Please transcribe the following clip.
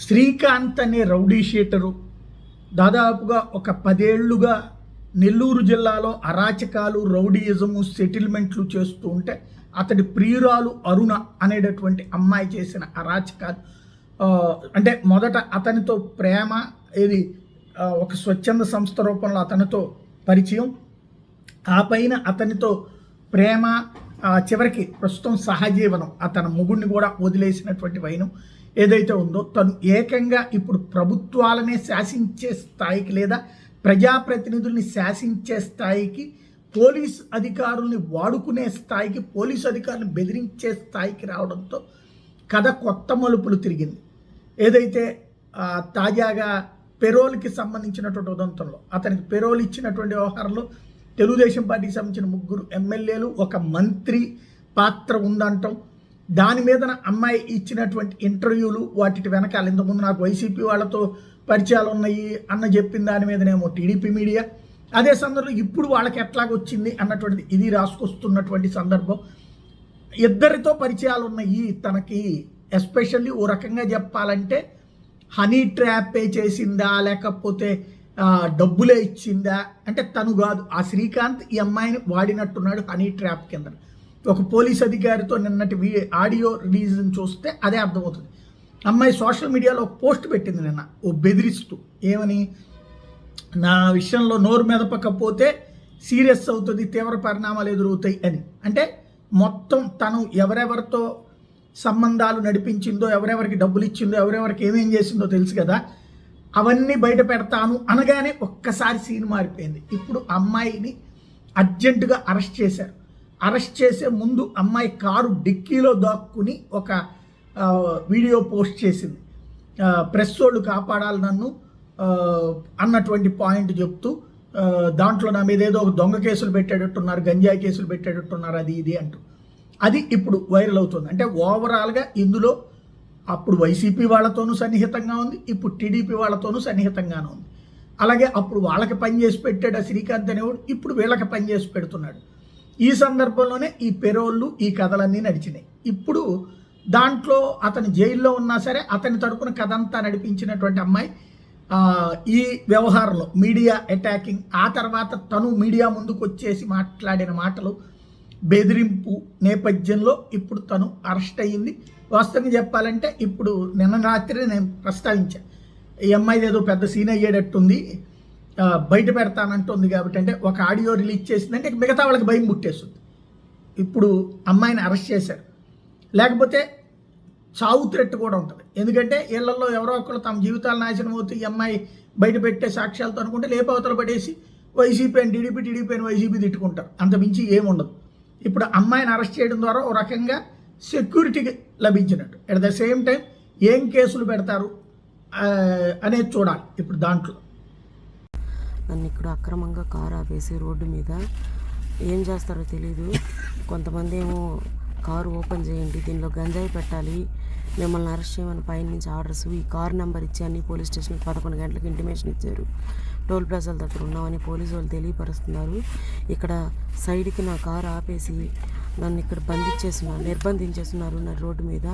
శ్రీకాంత్ అనే rowdy sheeter దాదాపుగా ఒక 10 ఏళ్లుగా నెల్లూరు జిల్లాలో అరాచకాలు, రౌడీయిజము, సెటిల్మెంట్లు చేస్తూ ఉంటే అతడి ప్రియురాలు అరుణ అనేటటువంటి అమ్మాయి చేసిన అరాచకాలు, అంటే మొదట అతనితో ప్రేమ, ఇది ఒక స్వచ్ఛంద సంస్థ రూపంలో అతనితో పరిచయం, ఆ పైన అతనితో ప్రేమ, చివరికి ప్రస్తుతం సహజీవనం, అతని మొగుడిని కూడా వదిలేసినటువంటి వైనం ఏదైతే ఉందో, తను ఏకంగా ఇప్పుడు ప్రభుత్వాలనే శాసించే స్థాయికి లేదా ప్రజాప్రతినిధుల్ని శాసించే స్థాయికి, పోలీస్ అధికారుల్ని వాడుకునే స్థాయికి, పోలీసు అధికారులను బెదిరించే స్థాయికి రావడంతో కథ కొత్త మలుపులు తిరిగింది. ఏదైతే తాజాగా పెరోల్కి సంబంధించినటువంటి ఉదంతంలో అతనికి పెరోల్ ఇచ్చినటువంటి వ్యవహారంలో తెలుగుదేశం పార్టీకి సంబంధించిన 3 ఎమ్మెల్యేలు, ఒక మంత్రి పాత్ర ఉందంటాం. దాని మీదన అమ్మాయి ఇచ్చినటువంటి ఇంటర్వ్యూలు, వాటి వెనకాల ఇంతకుముందు నాకు వైసీపీ వాళ్ళతో పరిచయాలు ఉన్నాయి అన్న చెప్పిన దాని మీదనేమో టీడీపీ మీడియా, అదే సందర్భంలో ఇప్పుడు వాళ్ళకి ఎట్లాగొచ్చింది అన్నటువంటిది ఇది రాసుకొస్తున్నటువంటి సందర్భం. ఇద్దరితో పరిచయాలు ఉన్నాయి తనకి. ఎస్పెషల్లీ ఓ రకంగా చెప్పాలంటే హనీ ట్రాపే చేసిందా లేకపోతే డబ్బులే ఇచ్చిందా అంటే తను కాదు, ఆ శ్రీకాంత్ ఈ అమ్మాయిని వాడినట్టున్నాడు హనీ ట్రాప్ కింద. ఒక పోలీస్ అధికారితో నిన్నటి ఆడియో రిలీజ్ని చూస్తే అదే అర్థమవుతుంది. అమ్మాయి సోషల్ మీడియాలో ఒక పోస్ట్ పెట్టింది నిన్న, ఓ బెదిరిస్తూ, ఏమని, నా విషయంలో నోరు మెదపకపోతే సీరియస్ అవుతుంది, తీవ్ర పరిణామాలు ఎదురవుతాయి అని. అంటే మొత్తం తను ఎవరెవరితో సంబంధాలు నడిపించిందో, ఎవరెవరికి డబ్బులు ఇచ్చిందో, ఎవరెవరికి ఏమేం చేసిందో తెలుసు కదా, అవన్నీ బయట పెడతాను అనగానే ఒక్కసారి సీన్ మారిపోయింది. ఇప్పుడు అమ్మాయిని అర్జెంటుగా అరెస్ట్ చేశారు. అరెస్ట్ చేసే ముందు అమ్మాయి కారు డిక్కీలో దాక్కుని ఒక వీడియో పోస్ట్ చేసింది. ప్రెస్ వాళ్ళు కాపాడాలి నన్ను అన్నటువంటి పాయింట్ చెప్తూ, దాంట్లో నా మీద ఏదో ఒక దొంగ కేసులు పెట్టేటట్టున్నారు, గంజాయి కేసులు పెట్టేటట్టున్నారు, అది ఇది అంటూ. అది ఇప్పుడు వైరల్ అవుతుంది. అంటే ఓవరాల్గా ఇందులో అప్పుడు వైసీపీ వాళ్ళతోనూ సన్నిహితంగా ఉంది, ఇప్పుడు టీడీపీ వాళ్ళతోనూ సన్నిహితంగానే ఉంది. అలాగే అప్పుడు వాళ్ళకి పనిచేసి పెట్టాడు ఆ శ్రీకాంత్ అనేవాడు, ఇప్పుడు వీళ్ళకి పనిచేసి పెడుతున్నాడు. ఈ సందర్భంలోనే ఈ పెరోళ్ళు, ఈ కథలన్నీ నడిచినాయి. ఇప్పుడు దాంట్లో అతను జైల్లో ఉన్నా సరే అతని తరపున కథ అంతా నడిపించినటువంటి అమ్మాయి ఈ వ్యవహారంలో మీడియా అటాకింగ్, ఆ తర్వాత తను మీడియా ముందుకు వచ్చేసి మాట్లాడిన మాటలు, బెదిరింపు నేపథ్యంలో ఇప్పుడు తను అరెస్ట్ అయ్యింది. వాస్తవంగా చెప్పాలంటే ఇప్పుడు నిన్న రాత్రి నేను ప్రస్తావించాను, ఈ అమ్మాయిది ఏదో పెద్ద సీన్ అయ్యేటట్టుంది, బయట పెడతానంటుంది కాబట్టి, అంటే ఒక ఆడియో రిలీజ్ చేసిందంటే మిగతా వాళ్ళకి భయం పుట్టేస్తుంది. ఇప్పుడు అమ్మాయిని అరెస్ట్ చేశారు, లేకపోతే చావు థ్రెట్ కూడా ఉంటుంది. ఎందుకంటే ఇళ్లలో ఎవరో ఒకరు తమ జీవితాలు నాశనం అవుతాయి, ఈ అమ్మాయి బయట పెట్టే సాక్ష్యాలతో అనుకుంటే లేపవతలు పడేసి వైసీపీ అని టీడీపీ, టీడీపీ అని వైసీపీ తిట్టుకుంటారు, అంత మించి ఏముండదు. ఇప్పుడు అమ్మాయిని అరెస్ట్ చేయడం ద్వారా ఒక రకంగా సెక్యూరిటీ లభించినట్టు. అట్ ద సేమ్ టైం ఏం కేసులు పెడతారు అనేది చూడాలి. ఇప్పుడు దాంట్లో నన్ను ఇక్కడ అక్రమంగా కారు ఆపేసి రోడ్డు మీద ఏం చేస్తారో తెలీదు. కొంతమంది ఏమో కారు ఓపెన్ చేయండి, దీనిలో గంజాయి పెట్టాలి, మిమ్మల్ని అరెస్ట్ చేయమని పైన నుంచి ఆర్డర్స్, ఈ కారు నెంబర్ ఇచ్చి అన్ని పోలీస్ స్టేషన్కి 11 గంటలకు ఇంటిమేషన్ ఇచ్చారు, టోల్ ప్లాజాల దగ్గర ఉన్నామని పోలీసు వాళ్ళు తెలియపరుస్తున్నారు. ఇక్కడ సైడ్కి నా కారు ఆపేసి నన్ను ఇక్కడ నిర్బంధించేస్తున్నారు నా రోడ్డు మీద.